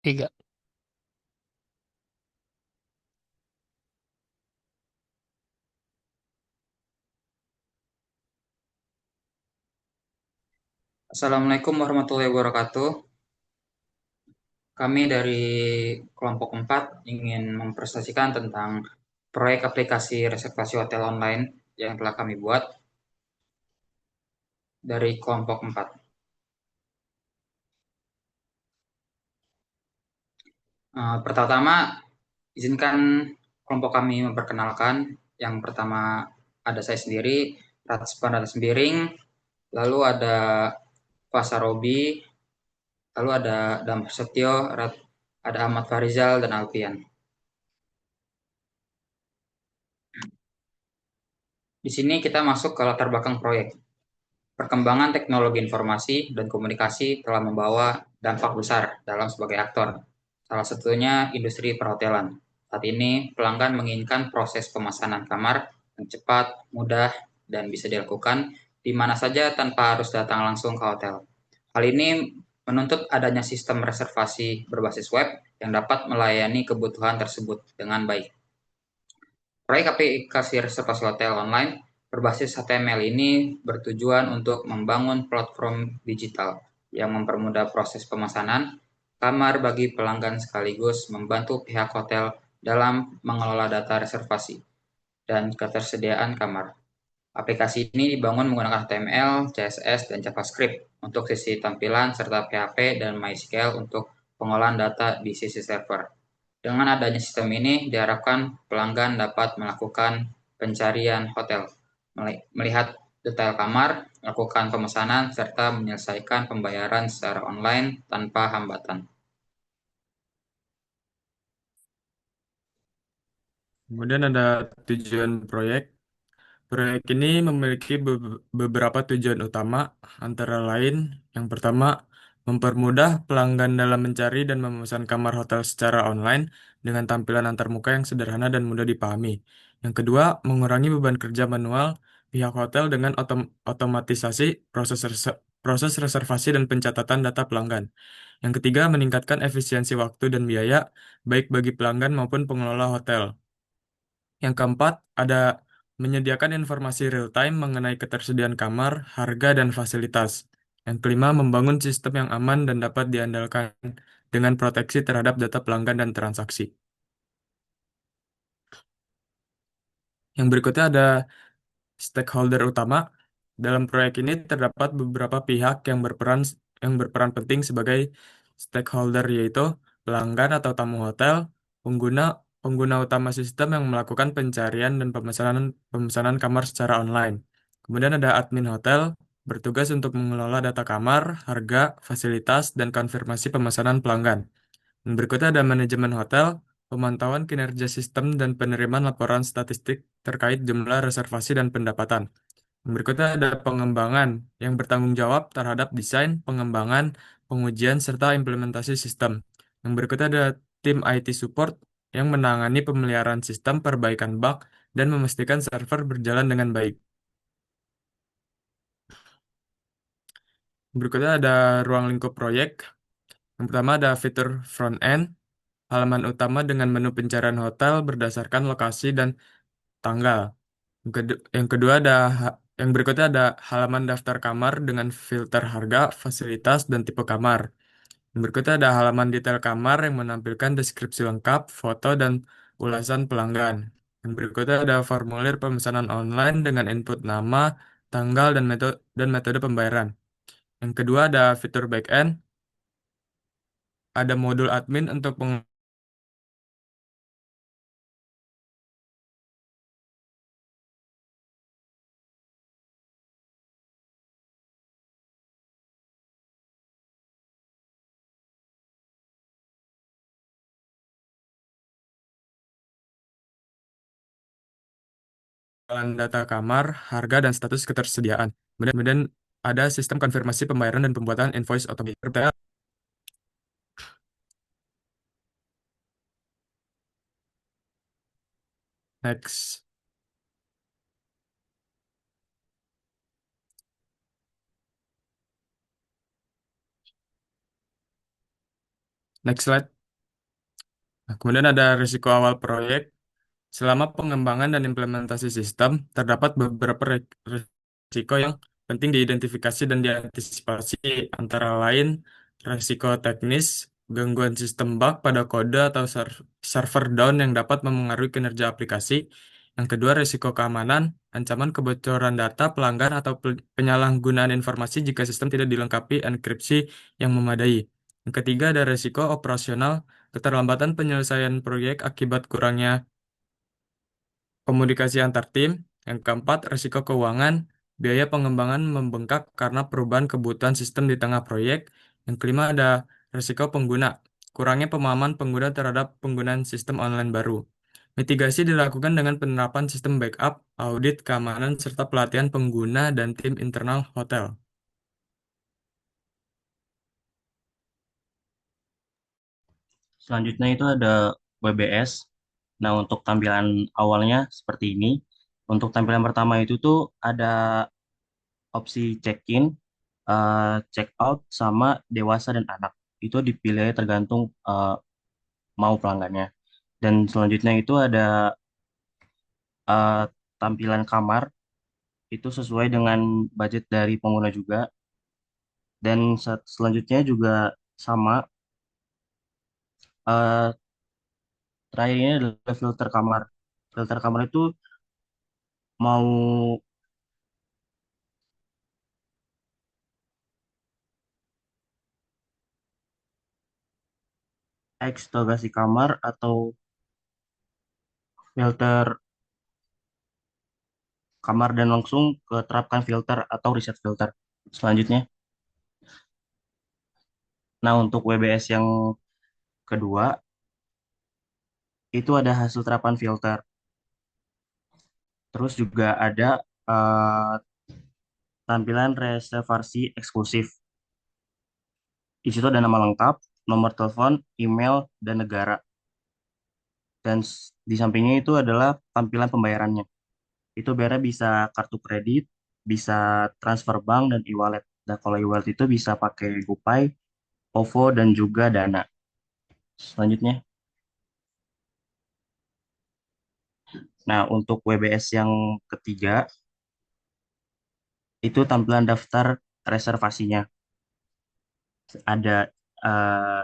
Tiga. Assalamualaikum warahmatullahi wabarakatuh. Kami dari kelompok 4 ingin mempresentasikan tentang proyek aplikasi reservasi hotel online yang telah kami buat dari kelompok 4. Pertama, izinkan kelompok kami memperkenalkan. Yang pertama ada saya sendiri, Ratspan ada Sembiring, lalu ada Fasarobi, lalu ada Dam Setio, ada Ahmad Farizal, dan Alfian. Di sini kita masuk ke latar belakang proyek. Perkembangan teknologi informasi dan komunikasi telah membawa dampak besar dalam sebagai aktor, salah satunya industri perhotelan. Saat ini, pelanggan menginginkan proses pemesanan kamar yang cepat, mudah, dan bisa dilakukan di mana saja tanpa harus datang langsung ke hotel. Hal ini menuntut adanya sistem reservasi berbasis web yang dapat melayani kebutuhan tersebut dengan baik. Proyek aplikasi reservasi hotel online berbasis HTML ini bertujuan untuk membangun platform digital yang mempermudah proses pemesanan kamar bagi pelanggan sekaligus membantu pihak hotel dalam mengelola data reservasi dan ketersediaan kamar. Aplikasi ini dibangun menggunakan HTML, CSS, dan JavaScript untuk sisi tampilan serta PHP dan MySQL untuk pengolahan data di sisi server. Dengan adanya sistem ini, diharapkan pelanggan dapat melakukan pencarian hotel, melihat detail kamar, melakukan pemesanan, serta menyelesaikan pembayaran secara online tanpa hambatan. Kemudian ada tujuan proyek. Proyek ini memiliki beberapa tujuan utama, antara lain yang pertama, mempermudah pelanggan dalam mencari dan memesan kamar hotel secara online dengan tampilan antarmuka yang sederhana dan mudah dipahami. Yang kedua, mengurangi beban kerja manual pihak hotel dengan otomatisasi proses reservasi dan pencatatan data pelanggan. Yang ketiga, meningkatkan efisiensi waktu dan biaya, baik bagi pelanggan maupun pengelola hotel. Yang keempat, ada menyediakan informasi real-time mengenai ketersediaan kamar, harga, dan fasilitas. Yang kelima, membangun sistem yang aman dan dapat diandalkan dengan proteksi terhadap data pelanggan dan transaksi. Yang berikutnya ada stakeholder utama. Dalam proyek ini terdapat beberapa pihak yang berperan penting sebagai stakeholder, yaitu pelanggan atau tamu hotel, pengguna pengguna utama sistem yang melakukan pencarian dan pemesanan kamar secara online. Kemudian ada admin hotel, bertugas untuk mengelola data kamar, harga, fasilitas, dan konfirmasi pemesanan pelanggan. Dan berikutnya ada manajemen hotel, pemantauan kinerja sistem dan penerimaan laporan statistik terkait jumlah reservasi dan pendapatan. Yang berikutnya ada pengembangan yang bertanggung jawab terhadap desain, pengembangan, pengujian, serta implementasi sistem. Yang berikutnya ada tim IT support yang menangani pemeliharaan sistem, perbaikan bug, dan memastikan server berjalan dengan baik. Berikutnya ada ruang lingkup proyek. Yang pertama ada fitur front end, halaman utama dengan menu pencarian hotel berdasarkan lokasi dan tanggal. Yang kedua ada yang berikutnya ada halaman daftar kamar dengan filter harga, fasilitas, dan tipe kamar. Yang berikutnya ada halaman detail kamar yang menampilkan deskripsi lengkap, foto, dan ulasan pelanggan. Yang berikutnya ada formulir pemesanan online dengan input nama, tanggal, dan metode pembayaran. Yang kedua ada fitur backend, ada modul admin untuk pengumpulan data kamar, harga, dan status ketersediaan. Kemudian ada sistem konfirmasi pembayaran dan pembuatan invoice otomatis. Next. Next slide. Nah, kemudian ada risiko awal proyek. Selama pengembangan dan implementasi sistem, terdapat beberapa risiko yang penting diidentifikasi dan diantisipasi, antara lain risiko teknis, gangguan sistem bug pada kode atau server down yang dapat memengaruhi kinerja aplikasi. Yang kedua, risiko keamanan, ancaman kebocoran data pelanggan atau penyalahgunaan informasi jika sistem tidak dilengkapi enkripsi yang memadai. Yang ketiga, ada risiko operasional, keterlambatan penyelesaian proyek akibat kurangnya komunikasi antar tim. Yang keempat, risiko keuangan, biaya pengembangan membengkak karena perubahan kebutuhan sistem di tengah proyek. Yang kelima, ada risiko pengguna, kurangnya pemahaman pengguna terhadap penggunaan sistem online baru. Mitigasi dilakukan dengan penerapan sistem backup, audit keamanan, serta pelatihan pengguna dan tim internal hotel. Selanjutnya itu ada WBS. Nah, untuk tampilan awalnya seperti ini. Untuk tampilan pertama itu tuh ada opsi check-in, check-out, sama dewasa dan anak. Itu dipilih tergantung mau pelanggannya. Dan selanjutnya itu ada eh, tampilan kamar, itu sesuai dengan budget dari pengguna juga. Dan selanjutnya juga sama, eh, terakhir ini adalah filter kamar. Filter kamar itu mau eksplorasi kamar atau filter kamar dan langsung ke terapkan filter atau reset filter. Selanjutnya, nah untuk WBS yang kedua, itu ada hasil terapan filter. Terus juga ada eh, tampilan reservasi eksklusif. Di situ ada nama lengkap, nomor telepon, email, dan negara. Dan di sampingnya itu adalah tampilan pembayarannya. Itu bayarnya bisa kartu kredit, bisa transfer bank, dan e-wallet. Nah, kalau e-wallet itu bisa pakai GoPay, OVO, dan juga Dana. Selanjutnya, nah untuk WBS yang ketiga, itu tampilan daftar reservasinya. Ada eh,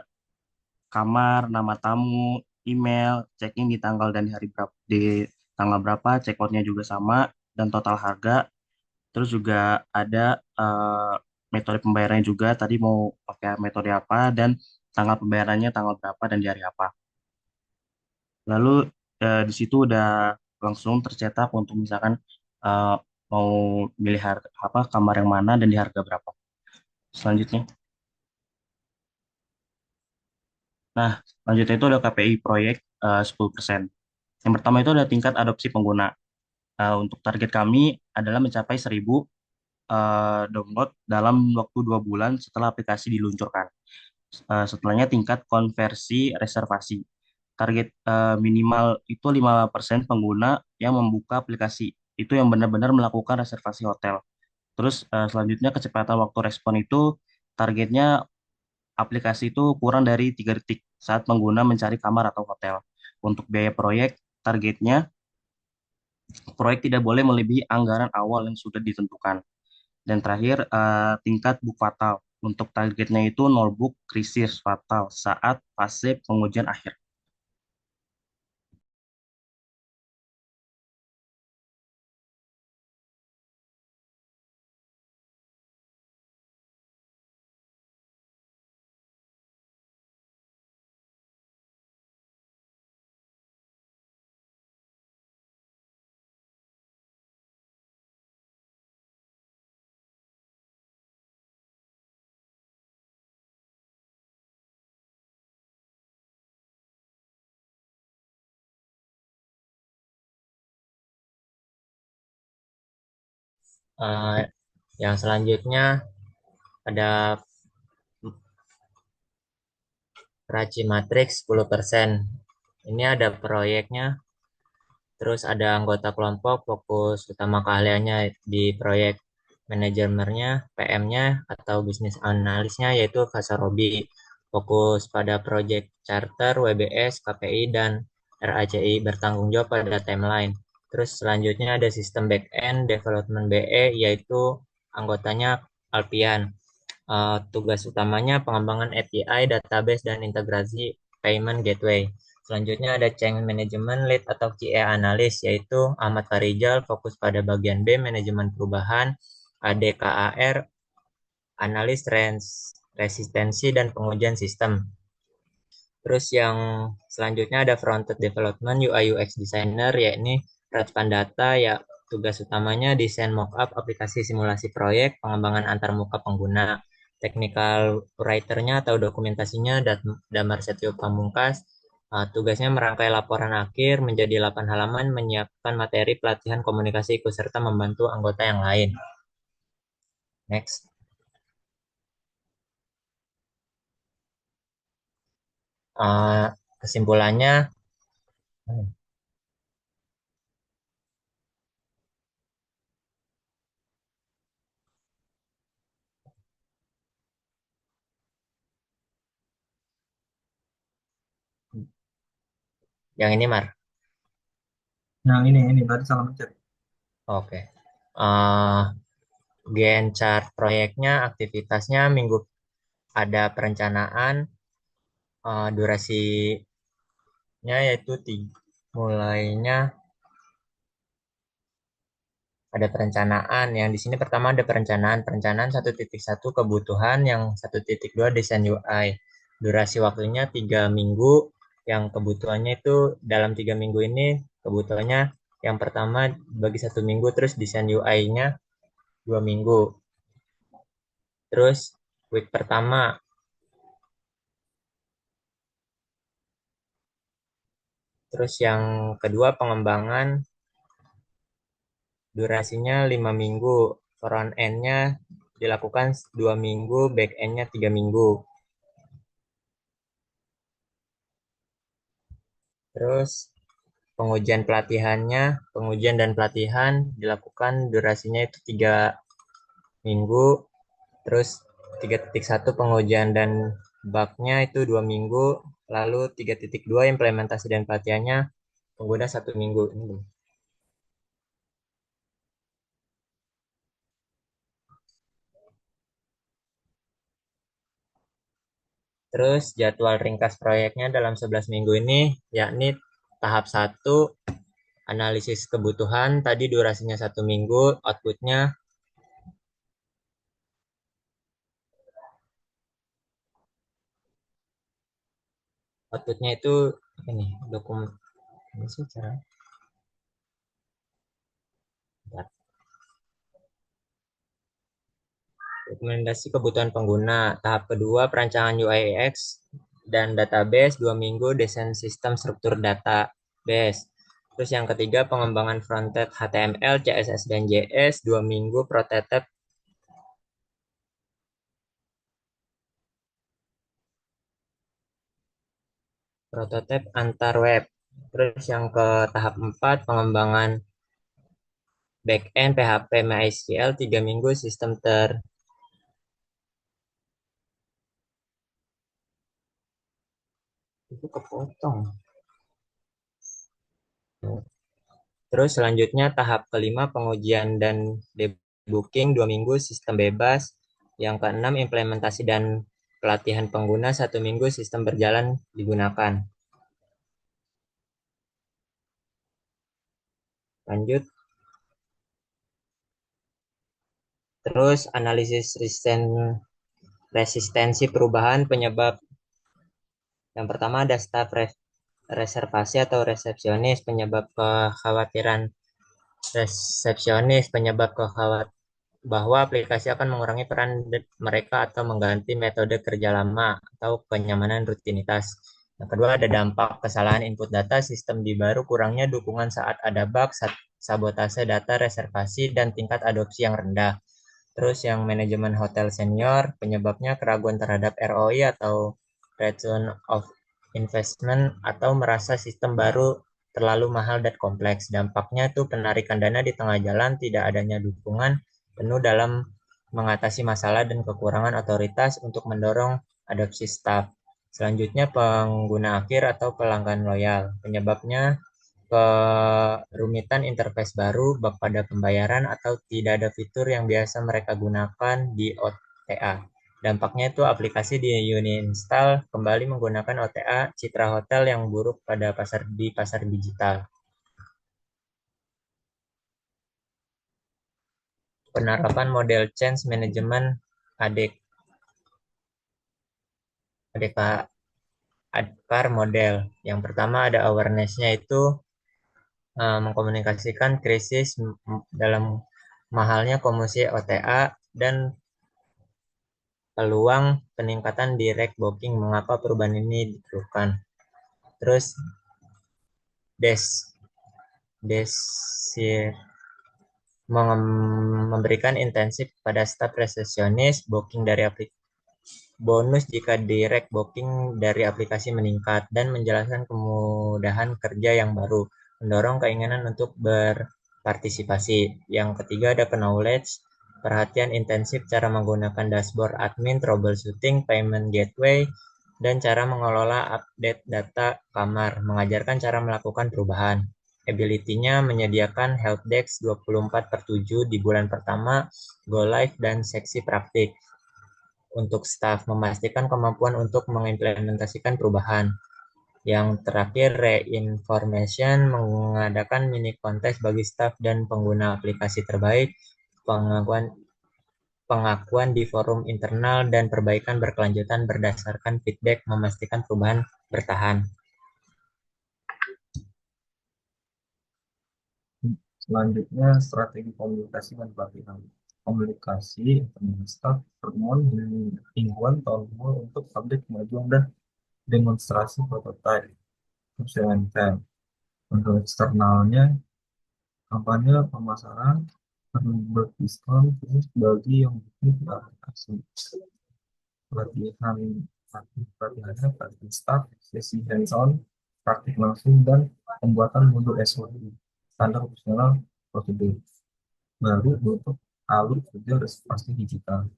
kamar, nama tamu, email, check-in di tanggal dan di hari berapa, di tanggal berapa, check-outnya juga sama, dan total harga. Terus juga ada eh, metode pembayarannya juga, tadi mau pakai metode apa, dan tanggal pembayarannya tanggal berapa dan di hari apa. Lalu di situ udah langsung tercetak untuk misalkan eh, mau milih apa kamar yang mana dan di harga berapa. Selanjutnya, nah selanjutnya itu ada KPI proyek 10%. Yang pertama itu ada tingkat adopsi pengguna. Untuk target kami adalah mencapai 1.000 download dalam waktu 2 bulan setelah aplikasi diluncurkan. Setelahnya tingkat konversi reservasi. Target minimal itu 5% pengguna yang membuka aplikasi. Itu yang benar-benar melakukan reservasi hotel. Terus selanjutnya kecepatan waktu respon itu targetnya aplikasi itu kurang dari 3 detik saat pengguna mencari kamar atau hotel. Untuk biaya proyek, targetnya proyek tidak boleh melebihi anggaran awal yang sudah ditentukan. Dan terakhir, tingkat book fatal. Untuk targetnya itu nol book krisis fatal saat fase pengujian akhir. Eh, yang selanjutnya ada Raci Matrix 10%. Ini ada proyeknya, terus ada anggota kelompok, fokus utama keahliannya di proyek manajemennya, PM-nya, atau bisnis analisnya yaitu Fasarobi. fokus pada proyek charter, WBS, KPI, dan RACI bertanggung jawab pada timeline. Terus selanjutnya ada sistem backend development BE, yaitu anggotanya Alpian. Tugas utamanya pengembangan API, database, dan integrasi payment gateway. Selanjutnya ada change management lead atau QA analyst, yaitu Ahmad Farijal, fokus pada bagian B, manajemen perubahan, ADKAR, analis resistensi dan pengujian sistem. Terus yang selanjutnya ada front-end development UI UX designer, yakni Rajpan Data, ya tugas utamanya desain mockup aplikasi simulasi proyek, pengembangan antarmuka pengguna. Technical writer-nya atau dokumentasinya Damar Setio Pamungkas. Tugasnya merangkai laporan akhir menjadi 8 halaman, menyiapkan materi pelatihan komunikasi ikut serta membantu anggota yang lain. Next. Kesimpulannya, yang ini Mar. Yang ini tadi salah mencet. Oke. Uh, Gantt chart proyeknya, aktivitasnya minggu ada perencanaan, durasinya yaitu mulainya ada perencanaan. Yang di sini pertama ada perencanaan 1.1 kebutuhan, yang 1.2 desain UI. Durasi waktunya 3 minggu, yang kebutuhannya itu dalam 3 minggu ini kebutuhannya yang pertama bagi 1 minggu, terus desain UI-nya 2 minggu. Terus week pertama, terus yang kedua pengembangan durasinya 5 minggu, front end-nya dilakukan 2 minggu, back end-nya 3 minggu. Terus pengujian dan pelatihan dilakukan durasinya itu 3 minggu. Terus 3.1 pengujian dan bug-nya itu 2 minggu. Lalu 3.2 implementasi dan pelatihannya pengguna 1 minggu. Terus jadwal ringkas proyeknya dalam 11 minggu ini, yakni tahap 1, analisis kebutuhan, tadi durasinya 1 minggu, outputnya itu ini dokumen, ini sih cara. Dokumentasi kebutuhan pengguna. Tahap kedua, perancangan UI UX dan database 2 minggu, desain sistem struktur database. Terus yang ketiga, pengembangan frontend HTML, CSS, dan JS 2 minggu, prototipe antar web. Terus yang ke tahap 4, pengembangan backend PHP MySQL 3 minggu, sistem itu kepotong. Terus selanjutnya tahap kelima, pengujian dan debugging 2 minggu, sistem bebas. Yang keenam, implementasi dan pelatihan pengguna 1 minggu, sistem berjalan digunakan. Lanjut. Terus analisis resistensi perubahan penyebab. Yang pertama ada staf reservasi atau resepsionis, penyebab kekhawatiran resepsionis, penyebab kekhawatiran bahwa aplikasi akan mengurangi peran mereka atau mengganti metode kerja lama atau kenyamanan rutinitas. Yang kedua ada dampak kesalahan input data sistem di baru, kurangnya dukungan saat ada bug, sabotase data reservasi, dan tingkat adopsi yang rendah. Terus yang manajemen hotel senior, penyebabnya keraguan terhadap ROI atau return of investment, atau merasa sistem baru terlalu mahal dan kompleks. Dampaknya itu penarikan dana di tengah jalan, tidak adanya dukungan penuh dalam mengatasi masalah, dan kekurangan otoritas untuk mendorong adopsi staff. Selanjutnya pengguna akhir atau pelanggan loyal. Penyebabnya kerumitan interface baru, bug pada pembayaran, atau tidak ada fitur yang biasa mereka gunakan di OTA. Dampaknya itu aplikasi di uninstall, kembali menggunakan OTA, citra hotel yang buruk pada pasar digital. Penerapan model change management ADKAR model. Yang pertama ada awareness-nya itu mengkomunikasikan krisis dalam mahalnya komisi OTA dan peluang peningkatan direct booking. Mengapa perubahan ini diperlukan? Terus des desir memberikan intensif pada staf resepsionis booking dari bonus jika direct booking dari aplikasi meningkat, dan menjelaskan kemudahan kerja yang baru, mendorong keinginan untuk berpartisipasi. Yang ketiga ada knowledge, perhatian intensif cara menggunakan dashboard admin, troubleshooting, payment gateway, dan cara mengelola update data kamar, mengajarkan cara melakukan perubahan. Ability-nya menyediakan helpdesk 24/7 di bulan pertama, go live, dan seksi praktik untuk staf, memastikan kemampuan untuk mengimplementasikan perubahan. Yang terakhir, reinformation, mengadakan mini kontes bagi staf dan pengguna aplikasi terbaik, pengakuan pengakuan di forum internal, dan perbaikan berkelanjutan berdasarkan feedback, memastikan perubahan bertahan. Selanjutnya, strategi komunikasi dan pelatihan. Komunikasi internal staff, pertemuan mingguan tahun untuk update kemajuan dan demonstrasi prototipe. Terus untuk eksternalnya, kampanye pemasaran, berdiskon diskon terus bagi yang butuh di aplikasi. Pelatihan pelatihannya pelatihan staff, sesi hands-on, praktik langsung, dan pembuatan modul SOP, standar operasional prosedur baru untuk alur kerja reservasi digital.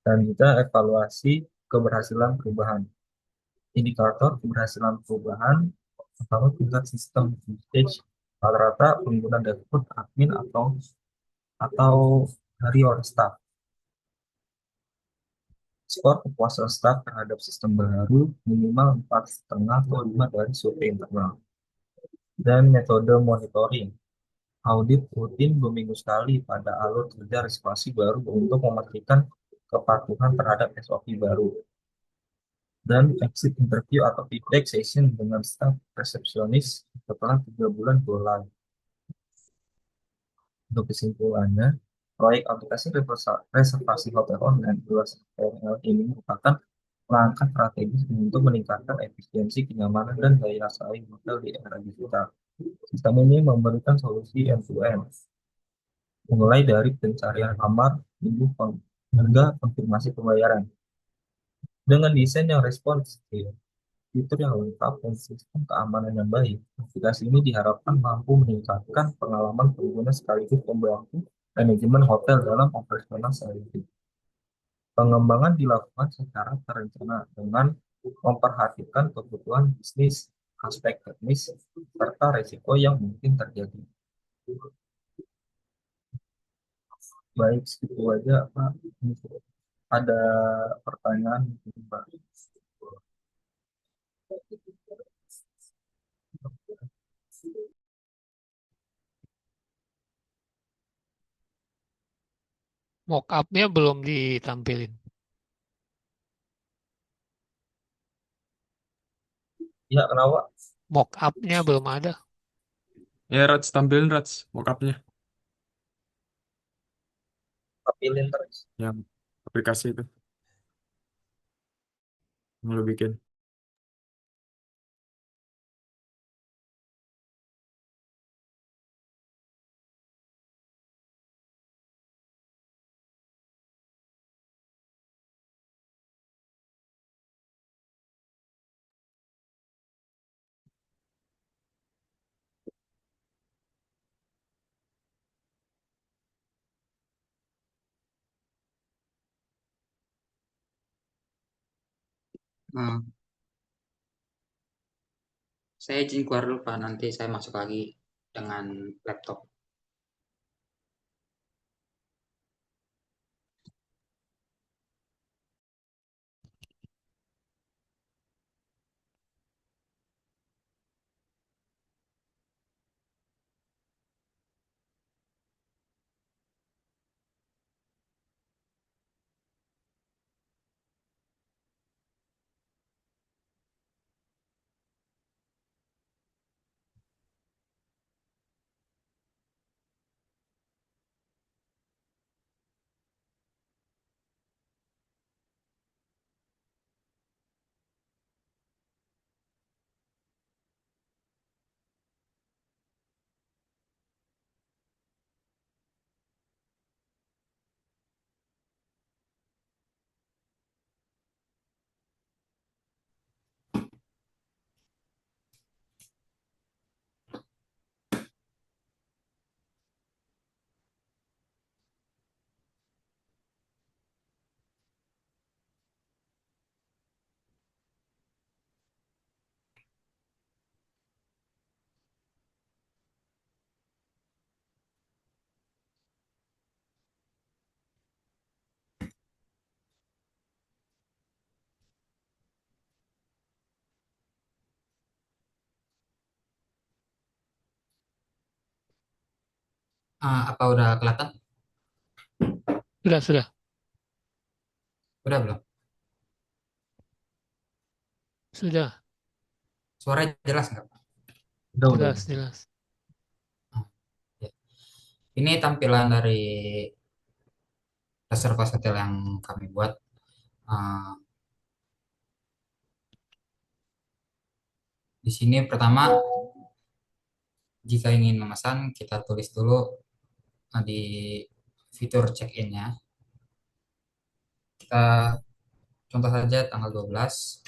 Dan kita evaluasi keberhasilan perubahan. Indikator keberhasilan perubahan pertama tingkat sistem usage rata-rata pengguna dashboard admin atau dari orang staff. Skor kepuasan staff terhadap sistem baru minimal 4,5 atau 5 dari survei internal. Dan metode monitoring. Audit rutin 2 minggu sekali pada alur kerja reservasi baru untuk memastikan kepatuhan terhadap SOP baru. Dan exit interview atau feedback session dengan staff resepsionis setelah 3 bulan go live. Untuk kesimpulannya, proyek aplikasi reservasi hotel online ini merupakan langkah strategis untuk meningkatkan efisiensi, kenyamanan, dan daya saing hotel di era digital. Sistem ini memberikan solusi end-to-end, mulai dari pencarian kamar hingga konfirmasi pembayaran. Dengan desain yang responsif, fitur yang lengkap, dan sistem keamanan yang baik, aplikasi ini diharapkan mampu meningkatkan pengalaman pengguna sekaligus membantu manajemen hotel dalam operasional sehari-hari. Pengembangan dilakukan secara terencana dengan memperhatikan kebutuhan bisnis, aspek teknis, serta risiko yang mungkin terjadi. Baik, segitu aja, Pak. Ada pertanyaan, Pak? Mock-up-nya belum ditampilin. Ya, kenapa? Mock-up-nya belum ada. Ya, Rats, tampilin Rats, mockupnya Pilih terus. yang aplikasi itu yang lo bikin. Hmm, saya izin keluar dulu Pak, nanti saya masuk lagi dengan laptop. Apa udah kelihatan? Sudah, Udah belum? sudah, Suara jelas nggak Pak? Udah. jelas, jelas. Ah, ya. Ini tampilan dari reservasi hotel yang kami buat. Ah, di sini pertama, jika ingin memesan, kita tulis dulu di fitur check-in-nya. Kita contoh saja tanggal 12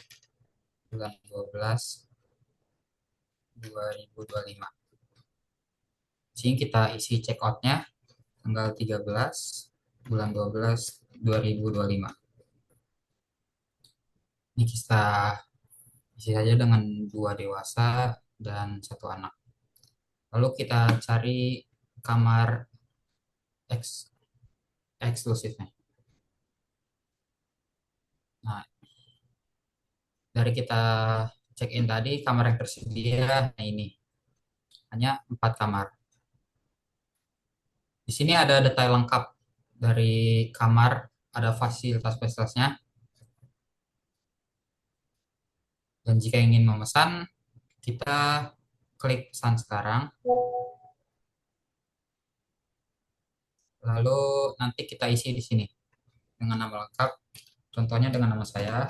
bulan 12 2025. Sini kita isi check out-nya tanggal 13 bulan 12 2025. Ini kita isi saja dengan dua dewasa dan satu anak. Lalu kita cari kamar eksklusifnya. Nah, dari kita check in tadi, kamar yang tersedia nah ini hanya 4 kamar. Di sini ada detail lengkap dari kamar, ada fasilitas-fasilitasnya. Dan jika ingin memesan, kita klik pesan sekarang. Lalu nanti kita isi di sini dengan nama lengkap. Contohnya dengan nama saya,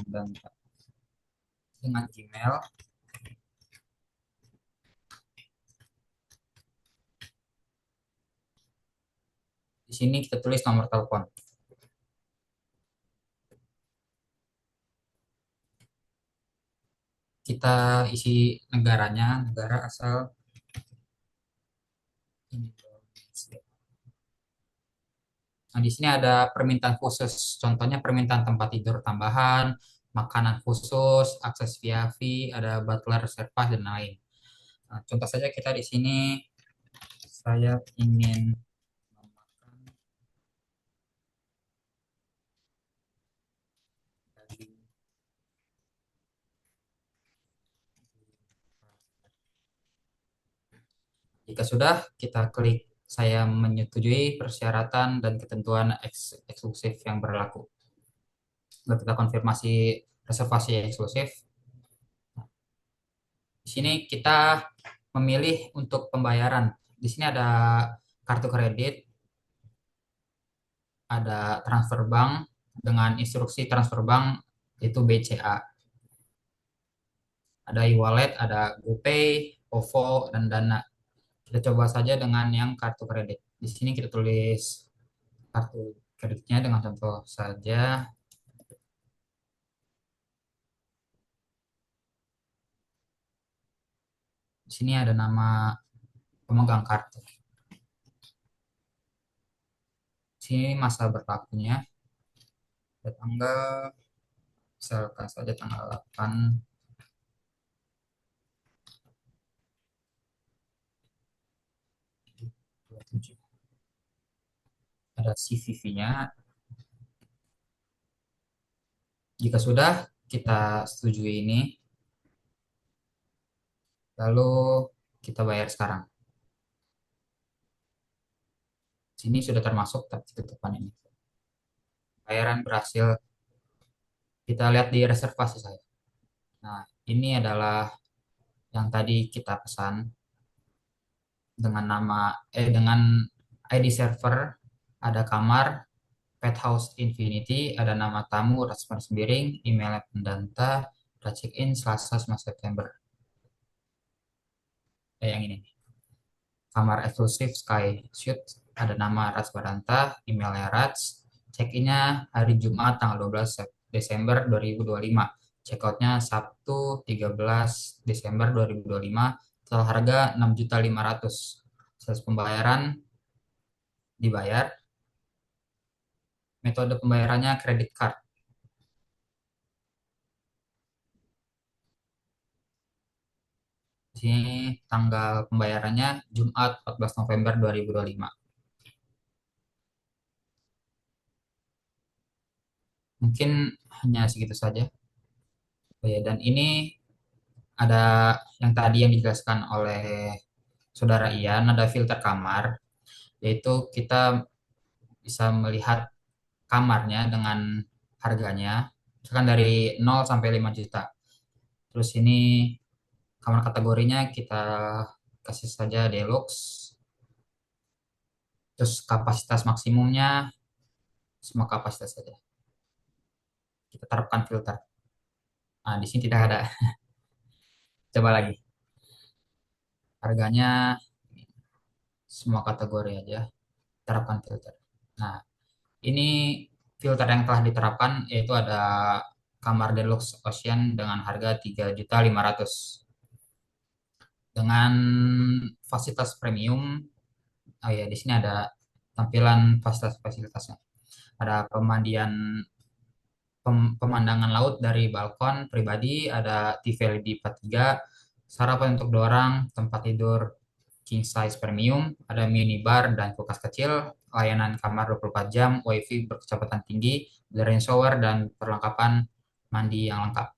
dan dengan Gmail. Di sini kita tulis nomor telepon. Kita isi negaranya, negara asal Indonesia. Nah, di sini ada permintaan khusus. Contohnya permintaan tempat tidur tambahan, makanan khusus, akses VIP, ada butler, serpas, dan lain. Nah, contoh saja kita di sini, saya ingin memakan daging. Jika sudah, kita klik saya menyetujui persyaratan dan ketentuan eksklusif yang berlaku. Lalu kita konfirmasi reservasi eksklusif. Di sini kita memilih untuk pembayaran. Di sini ada kartu kredit, ada transfer bank dengan instruksi transfer bank itu BCA. Ada e-wallet, ada GoPay, OVO, dan Dana. Kita coba saja dengan yang kartu kredit. Di sini kita tulis kartu kreditnya dengan contoh saja. Di sini ada nama pemegang kartu. Di sini masa berlakunya, ada tanggal Misalkan saja tanggal 8, 27. Ada CVV-nya. Jika sudah kita setujui ini, lalu kita bayar sekarang. Sini sudah termasuk tutupan ini. Bayaran berhasil. Kita lihat di reservasi saya. Nah, ini adalah yang tadi kita pesan dengan dengan ID server, ada kamar, Pet House Infinity, ada nama tamu, Rasman Sembiring, email pendanta, udah check-in Selasa 9 September. Yang ini. Kamar eksklusif Sky Suite, ada nama Rats Baranta, emailnya Rats, check-innya hari Jumat tanggal 12 Desember 2025. Check-outnya Sabtu 13 Desember 2025. Total harga 6.500.000. Proses pembayaran dibayar. Metode pembayarannya kredit card. Di sini tanggal pembayarannya Jumat 14 November 2025. Mungkin hanya segitu saja. Oh ya, dan ini ada yang tadi yang dijelaskan oleh Saudara Ian, ada filter kamar, yaitu kita bisa melihat kamarnya dengan harganya, misalkan dari 0 sampai 5 juta. Terus ini kamar kategorinya kita kasih saja deluxe, terus kapasitas maksimumnya semua kapasitas saja. Kita terapkan filter. Nah, di sini tidak ada. Coba lagi. Harganya semua kategori aja, terapkan filter. Nah, ini filter yang telah diterapkan yaitu ada kamar deluxe Ocean dengan harga 3.500.000 dengan fasilitas premium. Oh ya, di sini ada tampilan fasilitas-fasilitasnya. Ada pemandangan laut dari balkon pribadi, ada TV LED 43, sarapan untuk 2 orang, tempat tidur king size premium, ada minibar dan kulkas kecil, layanan kamar 24 jam, wifi berkecepatan tinggi, rain shower, dan perlengkapan mandi yang lengkap.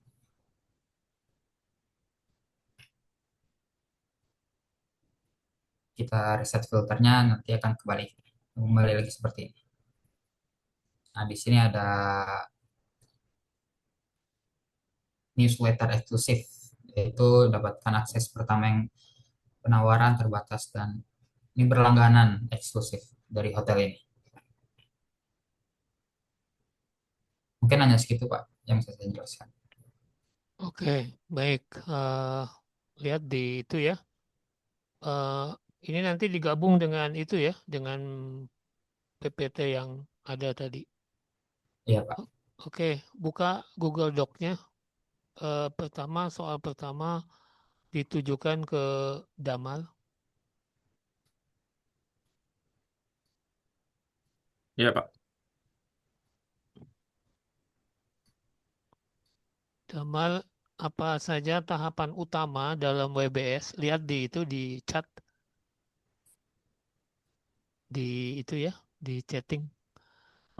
Kita reset filternya, nanti akan kembali lagi seperti ini. Nah, di sini ada newsletter eksklusif, yaitu dapatkan akses pertama yang penawaran terbatas dan ini berlangganan eksklusif dari hotel ini. Mungkin hanya segitu Pak yang bisa saya jelaskan. Oke, baik. Lihat di itu ya. Eh, ini nanti digabung dengan itu ya, dengan PPT yang ada tadi. Iya Pak. Oke, buka Google Doc-nya. Soal pertama ditujukan ke Damal. Iya, Pak. Damal, apa saja tahapan utama dalam WBS? Lihat di itu di chat, di itu ya, di chatting.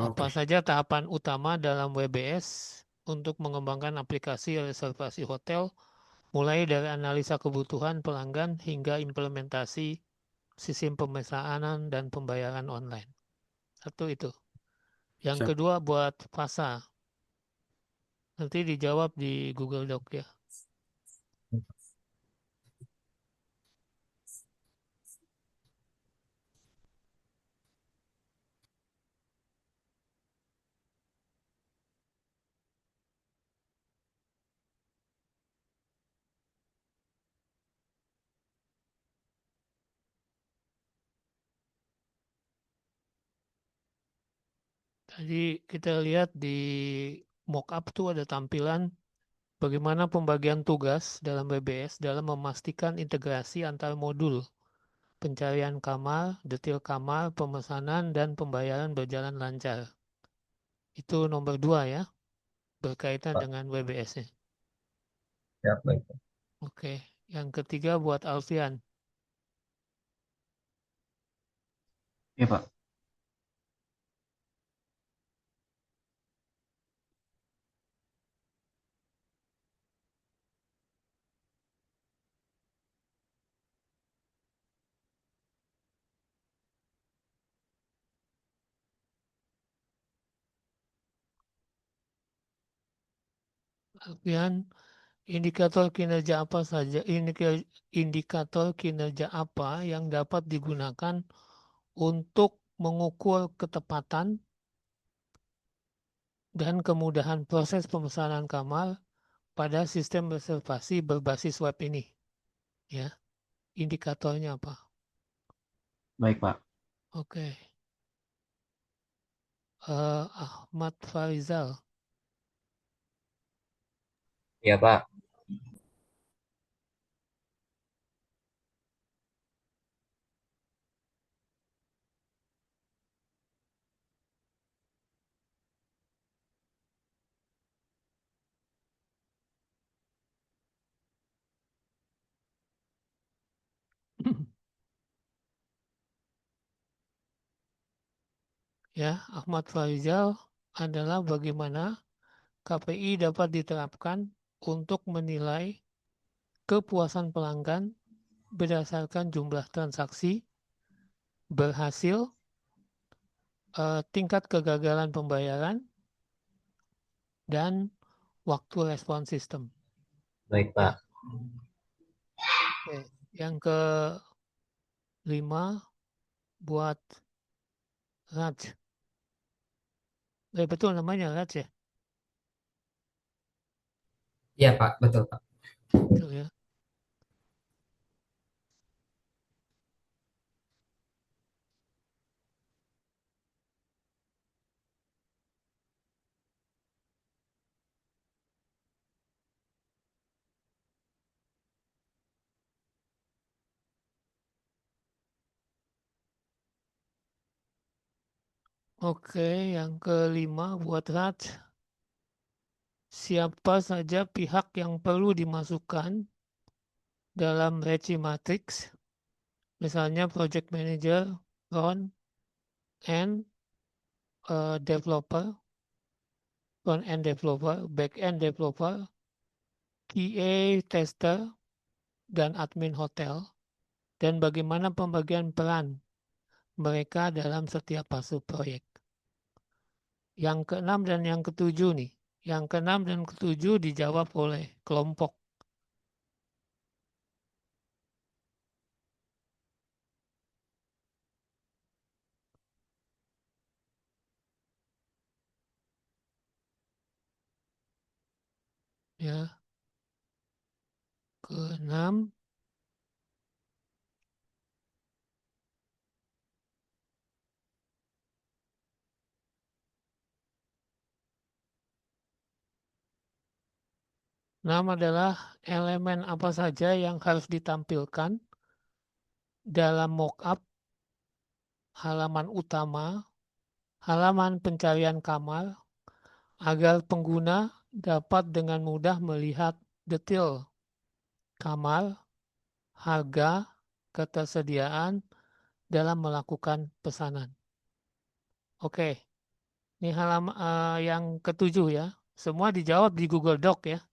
Apa Oke, saja tahapan utama dalam WBS untuk mengembangkan aplikasi reservasi hotel, mulai dari analisa kebutuhan pelanggan hingga implementasi sistem pemesanan dan pembayaran online. Satu itu. Yang siap. kedua buat Fasa. Nanti dijawab di Google Doc ya. Tadi kita lihat di mockup tuh ada tampilan bagaimana pembagian tugas dalam WBS dalam memastikan integrasi antar modul, pencarian kamar, detail kamar, pemesanan, dan pembayaran berjalan lancar. Itu nomor 2 ya. berkaitan Pak. dengan WBS-nya. Ya, baik. Oke, yang ketiga buat Alfian. Iya, Pak. Alfian, indikator kinerja apa saja, indikator kinerja apa yang dapat digunakan untuk mengukur ketepatan dan kemudahan proses pemesanan kamar pada sistem reservasi berbasis web ini? Ya, indikatornya apa? Baik, Pak. Oke. Ahmad Farizal. Ya, Pak. Ya, Ahmad Farizal adalah bagaimana KPI dapat diterapkan untuk menilai kepuasan pelanggan berdasarkan jumlah transaksi, berhasil, tingkat kegagalan pembayaran, dan waktu respon sistem. Baik, Ya. Pak. Oke. Yang kelima buat Raj. Betul namanya Raj ya? Iya Pak, betul Pak. Betul ya. Oke, yang kelima buat Raj. Siapa saja pihak yang perlu dimasukkan dalam Reci Matrix, misalnya project manager, front end developer, front end developer, back end developer, QA tester, dan admin hotel, dan bagaimana pembagian peran mereka dalam setiap fase proyek. Yang keenam dan yang ketujuh nih, yang keenam dan ketujuh dijawab oleh kelompok. Ya, keenam. Enam adalah elemen apa saja yang harus ditampilkan dalam mockup halaman utama, halaman pencarian kamar, agar pengguna dapat dengan mudah melihat detail kamar, harga, ketersediaan dalam melakukan pesanan. Oke, ini halaman yang ketujuh ya. Semua dijawab di Google Doc ya.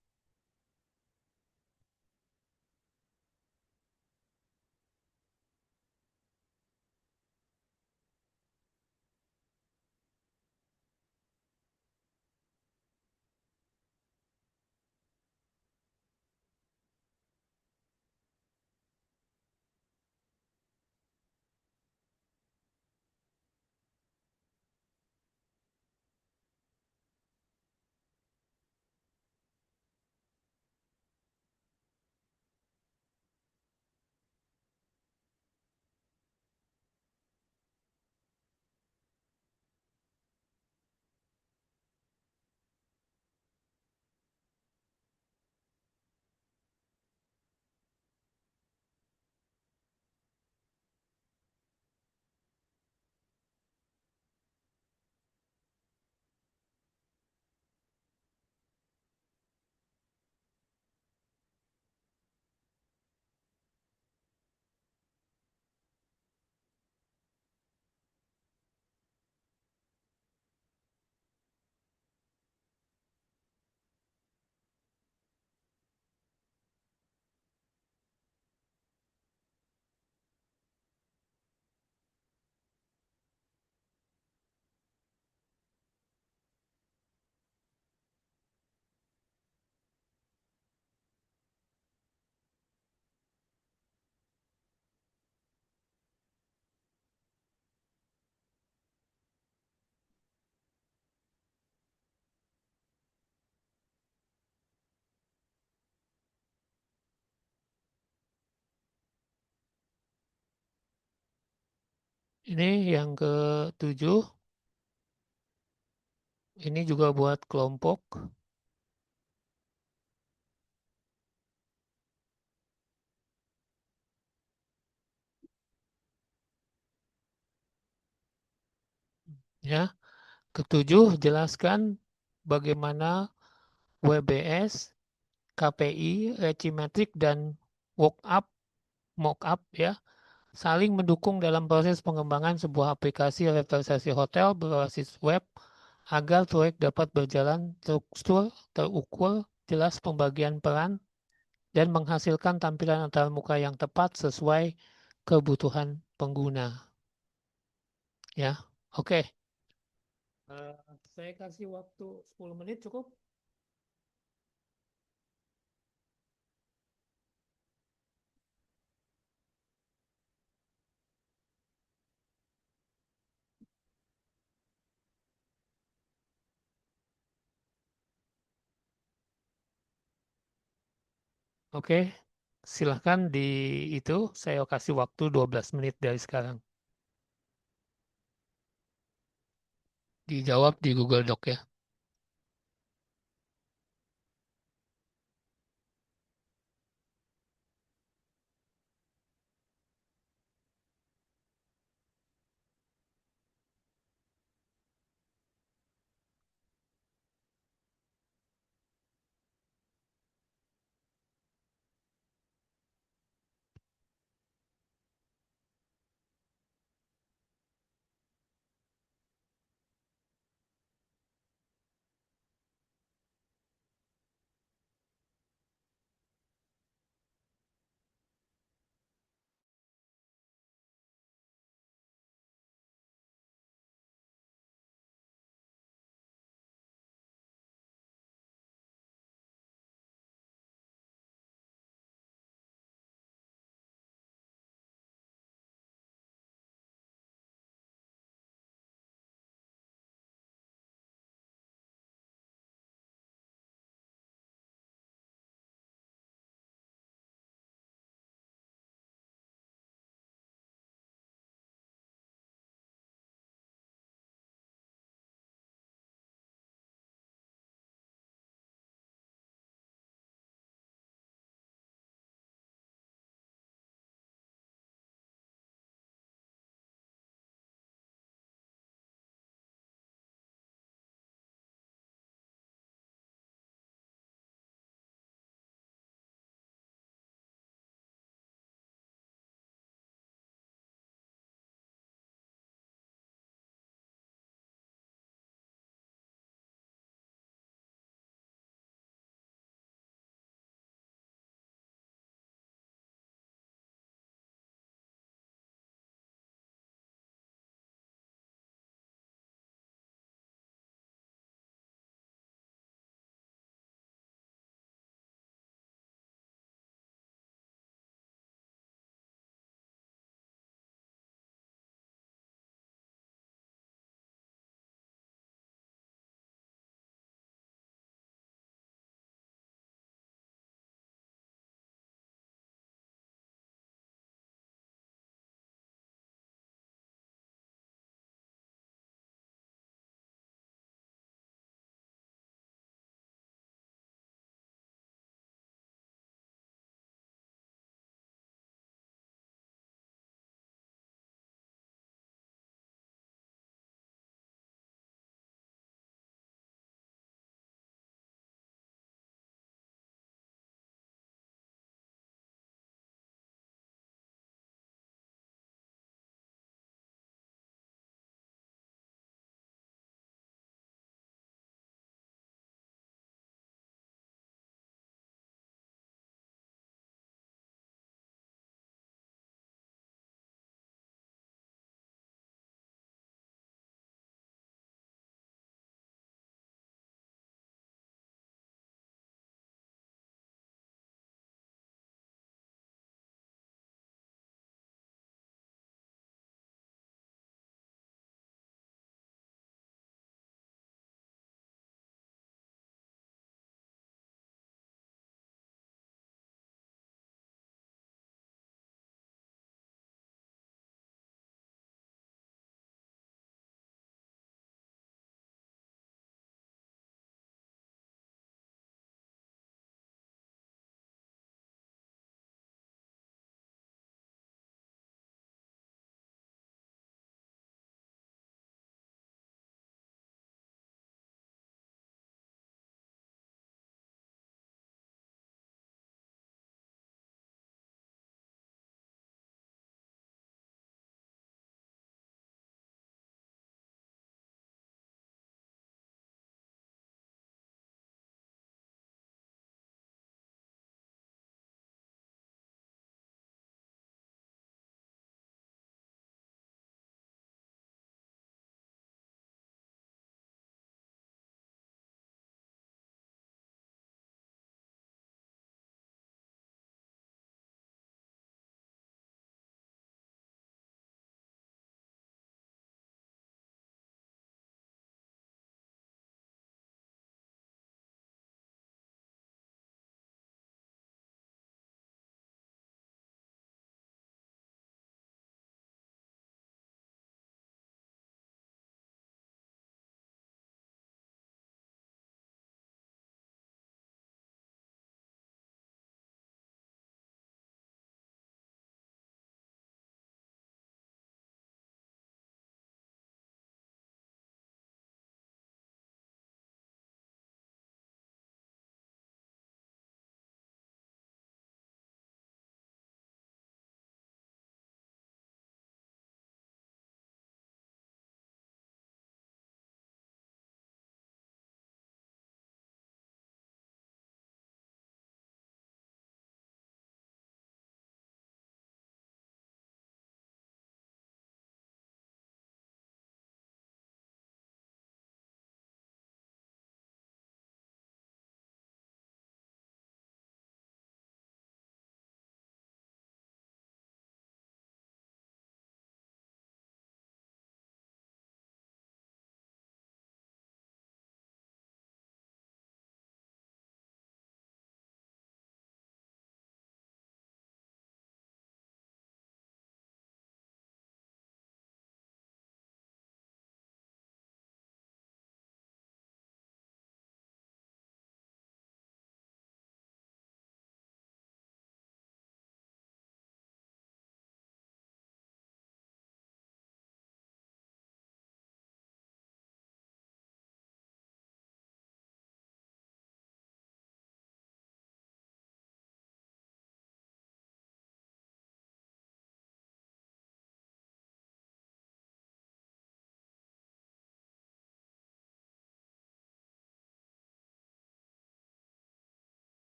Ini yang ketujuh. Ini juga buat kelompok. Ya, ketujuh, jelaskan bagaimana WBS, KPI, Regimetric, dan mockup, mockup ya, saling mendukung dalam proses pengembangan sebuah aplikasi reservasi hotel berbasis web agar proyek dapat berjalan terstruktur, terukur, jelas pembagian peran, dan menghasilkan tampilan antarmuka yang tepat sesuai kebutuhan pengguna. Ya, oke. Saya kasih waktu 10 menit cukup. Oke, silahkan di itu saya kasih waktu 12 menit dari sekarang. Dijawab di Google Doc ya.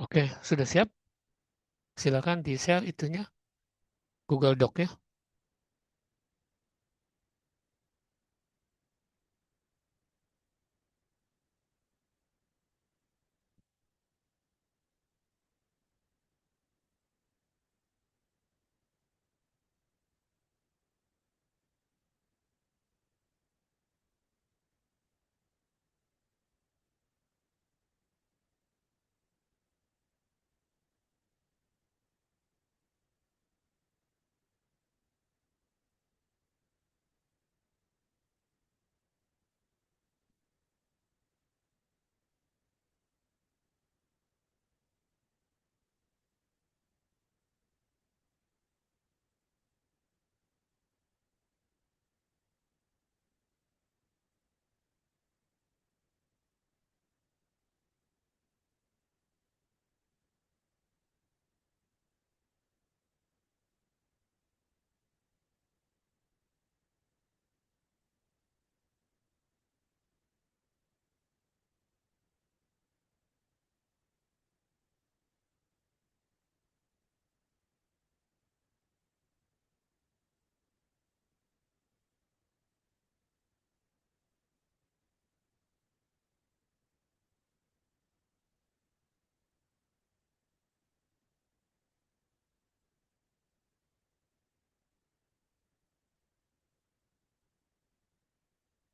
Oke, sudah siap? Silakan di-share itunya, Google Doc-nya.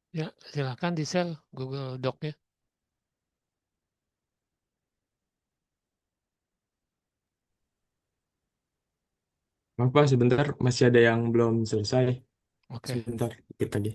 Ya, silakan di-share Google Doc-nya. Maaf Pak, sebentar masih ada yang belum selesai. Oke. Sebentar, dikit lagi.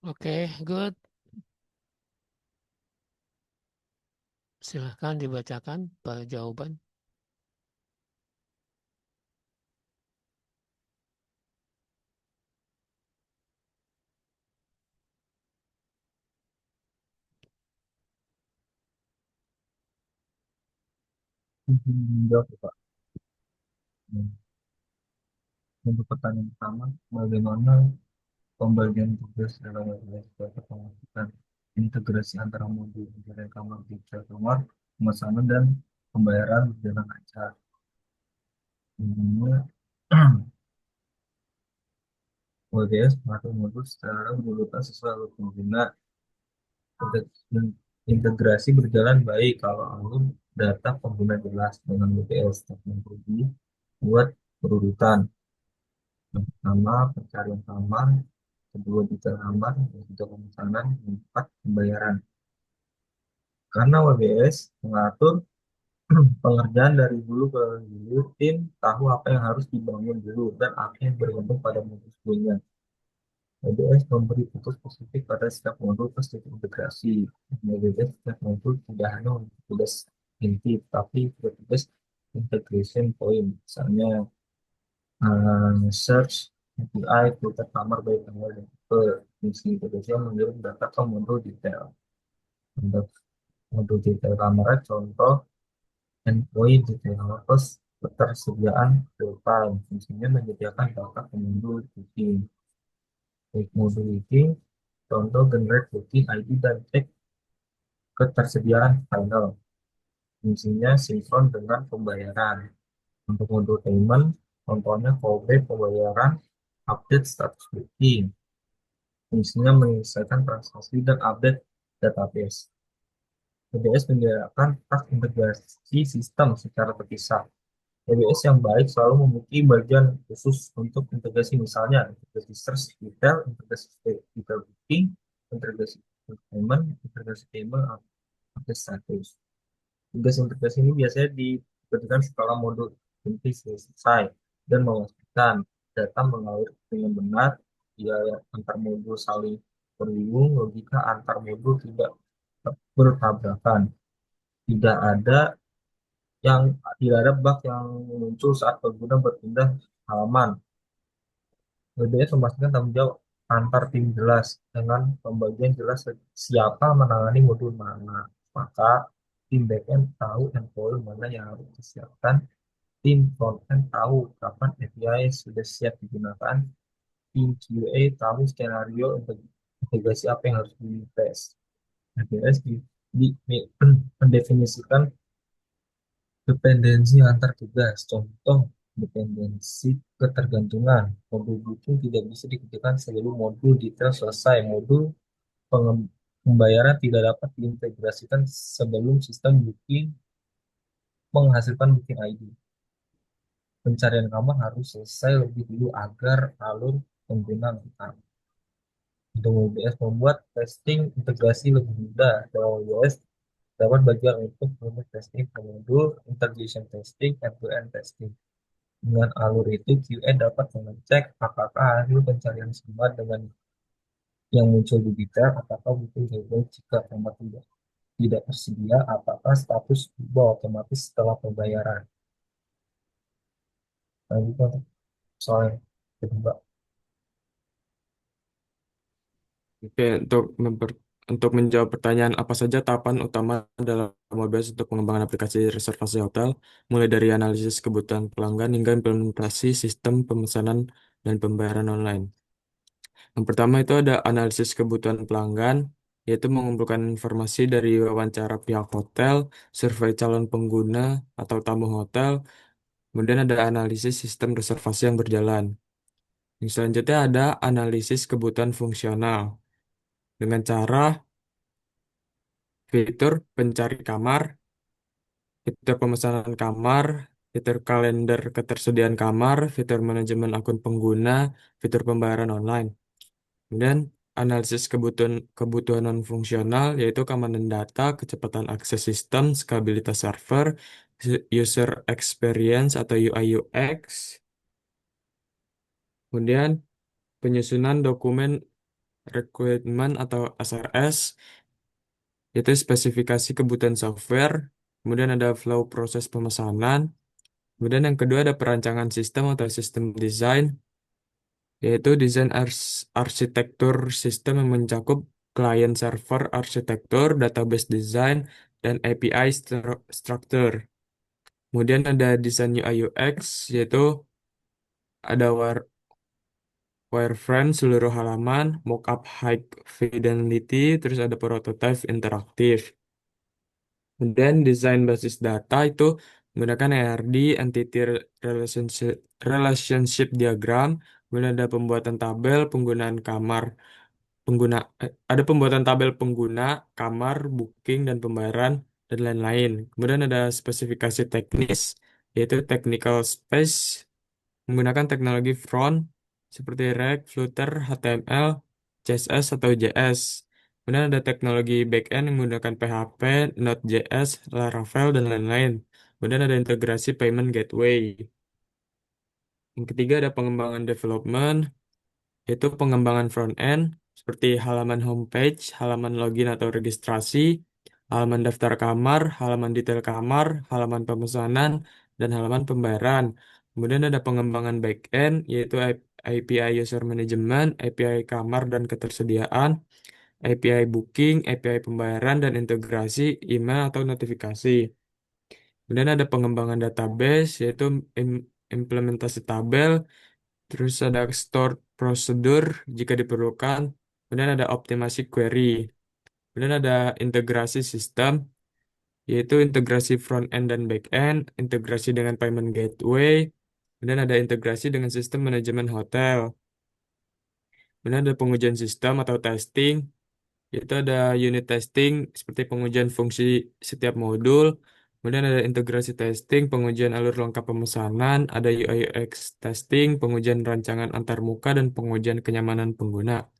Oke, good. Silahkan dibacakan jawaban. Jawab ya, Pak. Hmm. Untuk pertanyaan pertama, bagaimana pembagian tugas dalam WBS dapat melakukan integrasi antara modul pencarian kamar digital kamar, pemesanan dan pembayaran berjalan lancar. Ini WBS mengatur modul secara berurutan sesuai alur pengguna. Integrasi berjalan baik kalau alur data pengguna jelas dengan WBS teknologi buat berurutan. Yang pertama, pencarian kamar, kedua detail kamar, yang ketiga pemesanan, yang keempat pembayaran. Karena WBS mengatur pengerjaan dari hulu ke hilir, tim tahu apa yang harus dibangun dulu dan apa yang bergantung pada modul sebelumnya. WBS memberi fokus spesifik pada setiap modul ke setiap integrasi. WBS setiap modul tidak hanya untuk tugas inti, tapi juga tugas integration point. Misalnya search API, filter kamar baik tanggal dan tipe. Misi integrasi mengirim data ke modul detail. Untuk modul detail kamar, contoh endpoint developers ketersediaan real time fungsinya menyediakan data ke modul booking. Baik modul booking, contoh generate booking ID dan cek ketersediaan final. Fungsinya sinkron dengan pembayaran. Untuk modul payment, contohnya callback pembayaran, update status booking. Fungsinya menyelesaikan transaksi dan update database. PBS menyediakan tas integrasi sistem secara terpisah. PBS yang baik selalu memiliki bagian khusus untuk integrasi, misalnya integrasi search detail, integrasi detail booking, integrasi payment, update status. Tugas integrasi ini biasanya dikerjakan setelah modul inti selesai dan memastikan data mengalir dengan benar, jika antar modul saling terhubung, logika antar modul tidak bertabrakan, tidak ada tidak ada bug yang muncul saat pengguna berpindah halaman. WBS memastikan tanggung jawab antar tim jelas dengan pembagian jelas siapa menangani modul mana. Maka tim backend tahu endpoint mana yang harus disiapkan, tim frontend tahu kapan API sudah siap digunakan, tim QA tahu skenario integrasi apa yang harus dites. WBS mendefinisikan dependensi antar tugas. Contoh, dependensi ketergantungan. Modul booking tidak bisa dikerjakan sebelum modul detail selesai. Modul pembayaran tidak dapat diintegrasikan sebelum sistem booking menghasilkan booking ID. Pencarian kamar harus selesai lebih dulu agar alur pengguna lengkap. Untuk WBS membuat testing integrasi lebih mudah. Dalam WBS dapat bagian untuk unit testing modul, integration testing, end-to-end testing. Dengan alur itu, QA dapat mengecek apakah hasil pencarian sama dengan yang muncul di detail, apakah butuh label jika format tidak tersedia, apakah status berubah otomatis setelah pembayaran. Lanjut soal yang kedua. Oke, untuk menjawab pertanyaan apa saja tahapan utama dalam WBS untuk pengembangan aplikasi reservasi hotel, mulai dari analisis kebutuhan pelanggan hingga implementasi sistem pemesanan dan pembayaran online. Yang pertama itu ada analisis kebutuhan pelanggan, yaitu mengumpulkan informasi dari wawancara pihak hotel, survei calon pengguna atau tamu hotel, kemudian ada analisis sistem reservasi yang berjalan. Yang selanjutnya ada analisis kebutuhan fungsional dengan cara fitur pencari kamar, fitur pemesanan kamar, fitur kalender ketersediaan kamar, fitur manajemen akun pengguna, fitur pembayaran online. Kemudian analisis kebutuhan kebutuhan non fungsional yaitu keamanan data, kecepatan akses sistem, skabilitas server, user experience atau UI UX. Kemudian penyusunan dokumen requirement atau SRS, yaitu spesifikasi kebutuhan software. Kemudian ada flow proses pemesanan. Kemudian yang kedua ada perancangan sistem atau sistem design, yaitu desain arsitektur sistem yang mencakup client server arsitektur, database design, dan API structure. Kemudian ada desain UI UX, yaitu ada wireframe seluruh halaman, mockup high fidelity, terus ada prototype interaktif. Kemudian desain basis data itu menggunakan ERD, Entity Relationship, Relationship Diagram, kemudian ada pembuatan tabel, penggunaan kamar, ada pembuatan tabel pengguna, kamar, booking, dan pembayaran, dan lain-lain. Kemudian ada spesifikasi teknis, yaitu technical space, menggunakan teknologi front seperti React, Flutter, HTML, CSS, atau JS. Kemudian ada teknologi backend yang menggunakan PHP, Node.js, Laravel, dan lain-lain. Kemudian ada integrasi payment gateway. Yang ketiga ada pengembangan development, yaitu pengembangan front-end, seperti halaman homepage, halaman login atau registrasi, halaman daftar kamar, halaman detail kamar, halaman pemesanan, dan halaman pembayaran. Kemudian ada pengembangan back-end, yaitu API User Management, API kamar dan ketersediaan, API Booking, API pembayaran, dan integrasi email atau notifikasi. Kemudian ada pengembangan database, yaitu implementasi tabel, terus ada stored prosedur jika diperlukan, kemudian ada optimasi query, kemudian ada integrasi sistem, yaitu integrasi front end dan back end, integrasi dengan payment gateway, kemudian ada integrasi dengan sistem manajemen hotel, kemudian ada pengujian sistem atau testing, yaitu ada unit testing seperti pengujian fungsi setiap modul, kemudian ada integrasi testing, pengujian alur lengkap pemesanan, ada UI UX testing, pengujian rancangan antarmuka, dan pengujian kenyamanan pengguna.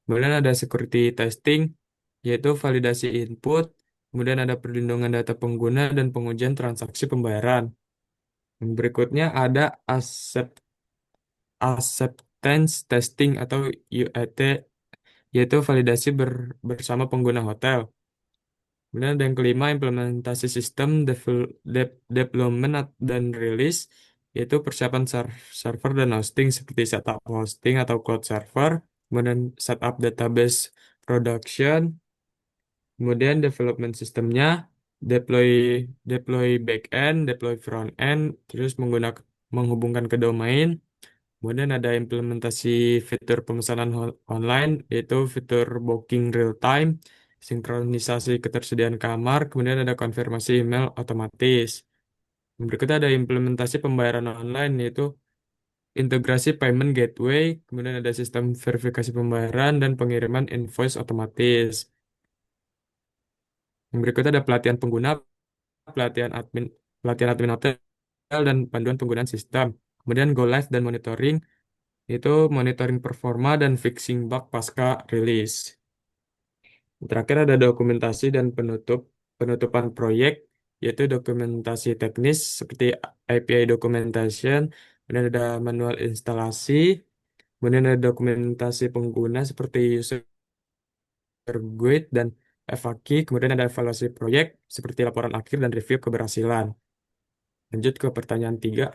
Kemudian ada security testing, yaitu validasi input, kemudian ada perlindungan data pengguna, dan pengujian transaksi pembayaran. Yang berikutnya ada acceptance testing atau UAT, yaitu validasi bersama pengguna hotel. Kemudian ada yang kelima, implementasi sistem development dan release, yaitu persiapan server dan hosting seperti setup hosting atau cloud server, kemudian setup database production, kemudian development sistemnya, deploy deploy backend, deploy front end, terus menghubungkan ke domain. Kemudian ada implementasi fitur pemesanan online, yaitu fitur booking real time, sinkronisasi ketersediaan kamar, kemudian ada konfirmasi email otomatis. Yang berikutnya ada implementasi pembayaran online, yaitu integrasi payment gateway, kemudian ada sistem verifikasi pembayaran dan pengiriman invoice otomatis. Yang berikutnya ada pelatihan pengguna, pelatihan admin, pelatihan admin hotel, dan panduan penggunaan sistem. Kemudian go live dan monitoring, itu monitoring performa dan fixing bug pasca rilis. Terakhir ada dokumentasi dan penutupan proyek, yaitu dokumentasi teknis seperti API documentation, kemudian ada manual instalasi, kemudian ada dokumentasi pengguna seperti user guide dan FAQ, kemudian ada evaluasi proyek seperti laporan akhir dan review keberhasilan. Lanjut ke pertanyaan 3.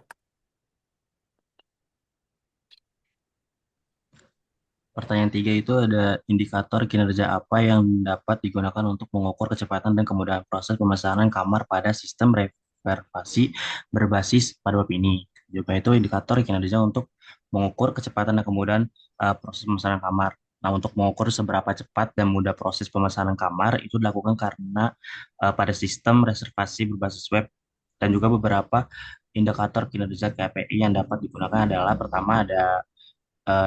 Pertanyaan 3 itu ada indikator kinerja apa yang dapat digunakan untuk mengukur kecepatan dan kemudahan proses pemesanan kamar pada sistem reservasi berbasis pada web ini. Juga itu indikator kinerja untuk mengukur kecepatan dan kemudahan proses pemesanan kamar. Nah, untuk mengukur seberapa cepat dan mudah proses pemesanan kamar itu dilakukan karena pada sistem reservasi berbasis web dan juga beberapa indikator kinerja KPI yang dapat digunakan adalah pertama ada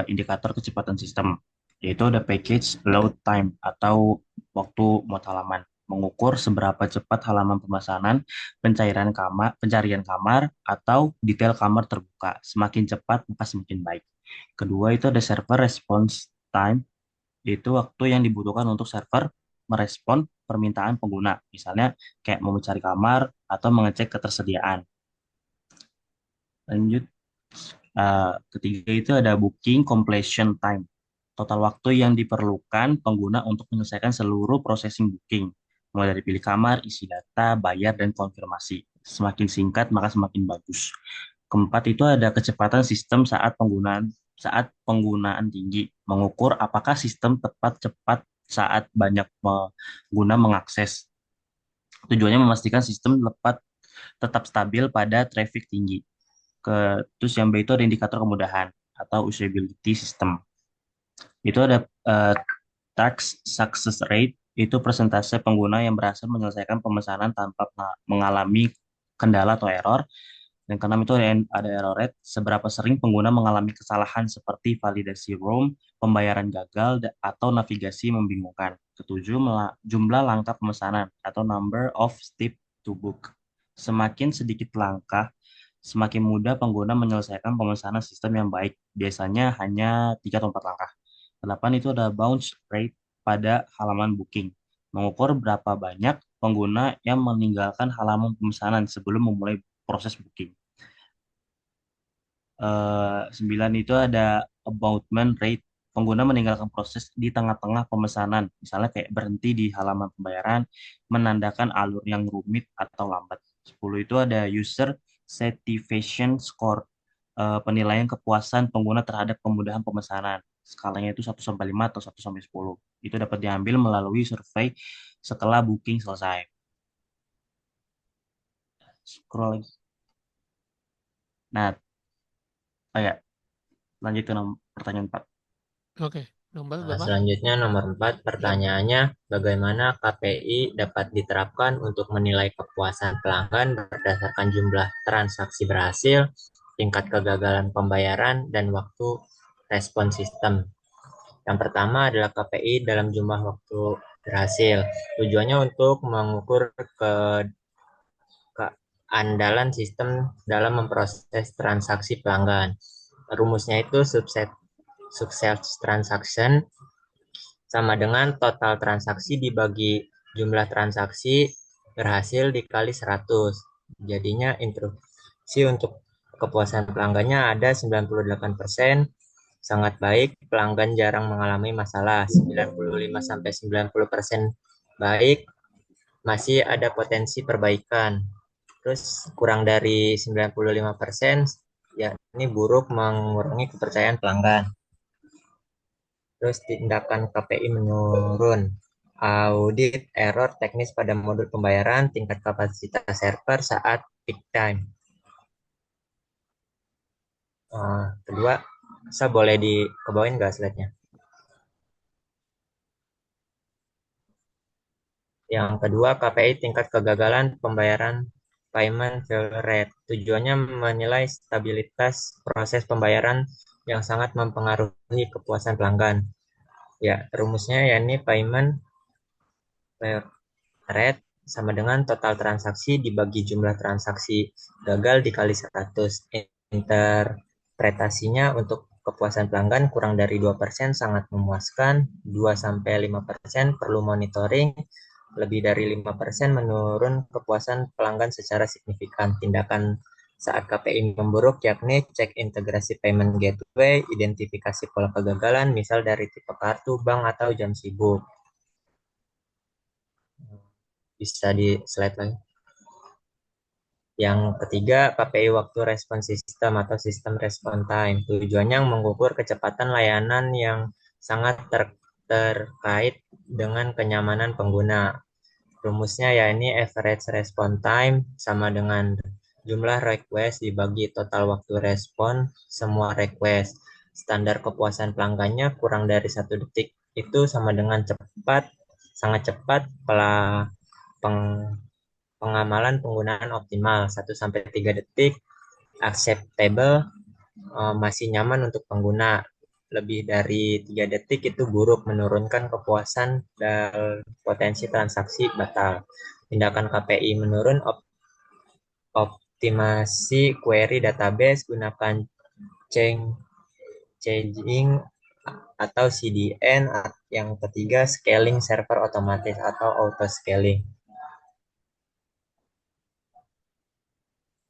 indikator kecepatan sistem, yaitu ada package load time atau waktu muat halaman, mengukur seberapa cepat halaman pemesanan, pencarian kamar, atau detail kamar terbuka. Semakin cepat, maka semakin baik. Kedua itu ada server response time, yaitu waktu yang dibutuhkan untuk server merespon permintaan pengguna, misalnya kayak mau mencari kamar atau mengecek ketersediaan. Lanjut, ketiga itu ada booking completion time, Total waktu yang diperlukan pengguna untuk menyelesaikan seluruh processing booking, mulai dari pilih kamar, isi data, bayar, dan konfirmasi. Semakin singkat, maka semakin bagus. Keempat itu ada kecepatan sistem saat penggunaan tinggi, mengukur apakah sistem tepat cepat saat banyak pengguna mengakses. Tujuannya memastikan sistem tetap stabil pada traffic tinggi. Terus yang B itu ada indikator kemudahan atau usability system. Itu ada task success rate, itu persentase pengguna yang berhasil menyelesaikan pemesanan tanpa mengalami kendala atau error. Dan keenam itu ada error rate, seberapa sering pengguna mengalami kesalahan seperti validasi ROM, pembayaran gagal, atau navigasi membingungkan. Ketujuh, jumlah langkah pemesanan atau number of step to book. Semakin sedikit langkah, semakin mudah pengguna menyelesaikan pemesanan sistem yang baik. Biasanya hanya 3 atau 4 langkah. 8 itu ada bounce rate pada halaman booking. Mengukur berapa banyak pengguna yang meninggalkan halaman pemesanan sebelum memulai proses booking. 9 itu ada abandonment rate. Pengguna meninggalkan proses di tengah-tengah pemesanan. Misalnya kayak berhenti di halaman pembayaran, menandakan alur yang rumit atau lambat. 10 itu ada user satisfaction score. Penilaian kepuasan pengguna terhadap kemudahan pemesanan. Skalanya itu 1-5 atau 1-10. Itu dapat diambil melalui survei setelah booking selesai. Scroll. Nah, ya, lanjut ke pertanyaan 4. Oke, nomor Nah, berapa? selanjutnya nomor 4, pertanyaannya, bagaimana KPI dapat diterapkan untuk menilai kepuasan pelanggan berdasarkan jumlah transaksi berhasil, tingkat kegagalan pembayaran, dan waktu respon sistem. Yang pertama adalah KPI dalam jumlah waktu berhasil. Tujuannya untuk mengukur keandalan sistem dalam memproses transaksi pelanggan. Rumusnya itu sukses transaction sama dengan total transaksi dibagi jumlah transaksi berhasil dikali 100. Jadinya instruksi untuk kepuasan pelanggannya ada 98%, sangat baik, pelanggan jarang mengalami masalah. 95-90% baik, masih ada potensi perbaikan. Terus kurang dari 95%, ya ini buruk, mengurangi kepercayaan pelanggan. Terus tindakan KPI menurun. Audit error teknis pada modul pembayaran, tingkat kapasitas server saat peak time. Kedua, saya boleh dikebawain nggak slide-nya? Yang kedua, KPI tingkat kegagalan pembayaran payment failure rate. Tujuannya menilai stabilitas proses pembayaran yang sangat mempengaruhi kepuasan pelanggan. Ya, rumusnya yakni payment failure rate sama dengan total transaksi dibagi jumlah transaksi gagal dikali 100. Interpretasinya untuk kepuasan pelanggan kurang dari 2% sangat memuaskan, 2-5% perlu monitoring, lebih dari 5% menurun kepuasan pelanggan secara signifikan. Tindakan saat KPI memburuk yakni cek integrasi payment gateway, identifikasi pola kegagalan, misal dari tipe kartu, bank, atau jam sibuk. Bisa di slide lagi. Yang ketiga, KPI waktu respon sistem atau sistem respon time. Tujuannya mengukur kecepatan layanan yang sangat terkait dengan kenyamanan pengguna. Rumusnya ya ini average response time sama dengan jumlah request dibagi total waktu respon semua request. Standar kepuasan pelanggannya kurang dari 1 detik itu sama dengan cepat, sangat cepat, pengamalan penggunaan optimal 1-3 detik, acceptable, masih nyaman untuk pengguna. Lebih dari 3 detik itu buruk, menurunkan kepuasan dan potensi transaksi batal. Tindakan KPI menurun, optimasi query database, gunakan changing atau CDN. Yang ketiga, scaling server otomatis atau auto scaling.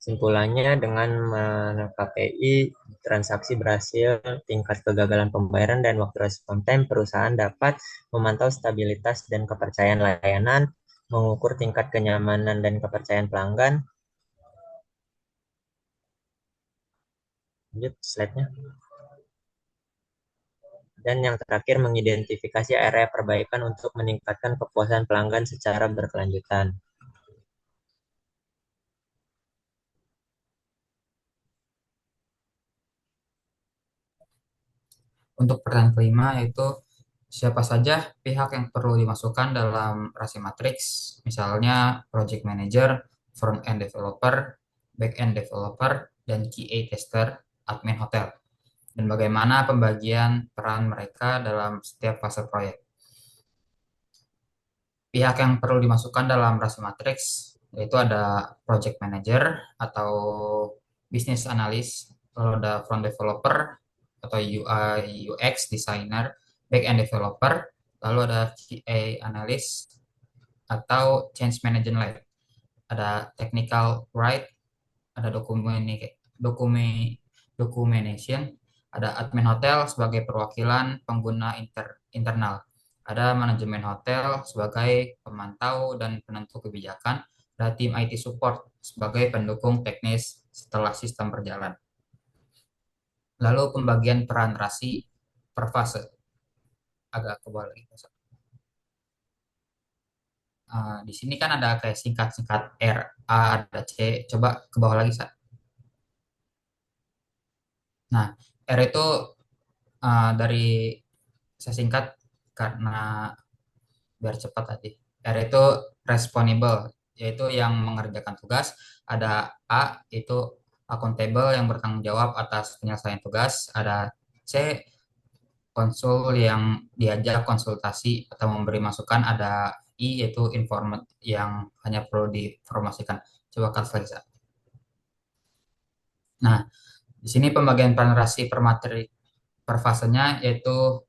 Simpulannya, dengan KPI transaksi berhasil, tingkat kegagalan pembayaran, dan waktu respon time, perusahaan dapat memantau stabilitas dan kepercayaan layanan, mengukur tingkat kenyamanan dan kepercayaan pelanggan. Lanjut slide-nya. Dan yang terakhir, mengidentifikasi area perbaikan untuk meningkatkan kepuasan pelanggan secara berkelanjutan. Untuk pertanyaan kelima yaitu siapa saja pihak yang perlu dimasukkan dalam rasi matriks, misalnya project manager, front end developer, back end developer, dan QA tester, admin hotel. Dan bagaimana pembagian peran mereka dalam setiap fase proyek. Pihak yang perlu dimasukkan dalam rasi matriks yaitu ada project manager atau business analyst, lalu ada front developer atau UI UX designer, back end developer, lalu ada QA analyst atau change management lead, ada technical write, ada documentation, ada admin hotel sebagai perwakilan pengguna internal, ada manajemen hotel sebagai pemantau dan penentu kebijakan, ada tim IT support sebagai pendukung teknis setelah sistem berjalan. Lalu pembagian peran rasi per fase. Agak ke bawah lagi. Di sini kan ada kayak singkat-singkat R, A, ada C. Coba ke bawah lagi, Sa. Nah, R itu dari saya singkat karena biar cepat tadi. R itu responsible, yaitu yang mengerjakan tugas. Ada A, itu accountable, yang bertanggung jawab atas penyelesaian tugas. Ada C, konsul, yang diajak konsultasi atau memberi masukan. Ada I, yaitu informat, yang hanya perlu diinformasikan. Coba lagi, Sa. Nah, di sini pembagian peran rasi per materi per fasenya yaitu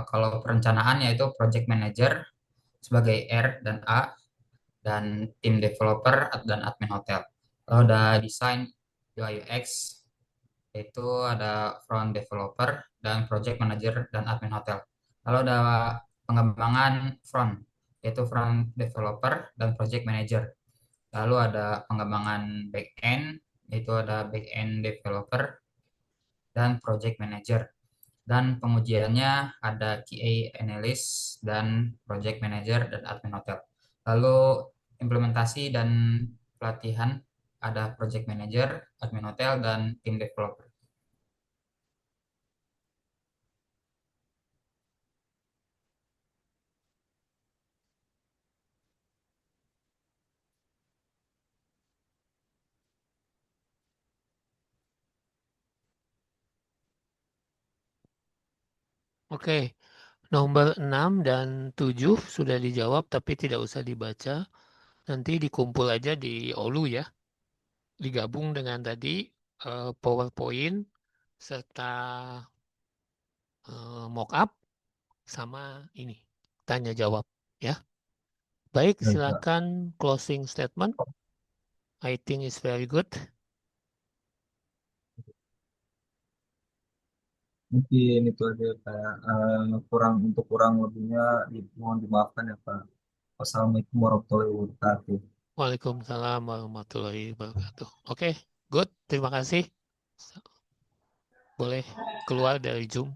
kalau perencanaan yaitu project manager sebagai R dan A, dan tim developer dan admin hotel. Lalu ada desain UI UX yaitu ada front developer dan project manager dan admin hotel. Lalu ada pengembangan front yaitu front developer dan project manager. Lalu ada pengembangan back end yaitu ada back end developer dan project manager. Dan pengujiannya ada QA analyst dan project manager dan admin hotel. Lalu implementasi dan pelatihan ada project manager, admin hotel, dan tim developer. Oke, nomor 6 dan 7 sudah dijawab tapi tidak usah dibaca. Nanti dikumpul aja di Olu ya. Digabung dengan tadi PowerPoint serta mockup sama ini tanya jawab ya. Baik, Ya, Kak. silakan closing statement. I think it's very good. Mungkin itu aja kayak kurang lebihnya mohon dimaafkan ya Pak. Wassalamualaikum warahmatullahi wabarakatuh. Waalaikumsalam warahmatullahi wabarakatuh. Oke, good. Terima kasih. Boleh keluar dari Zoom.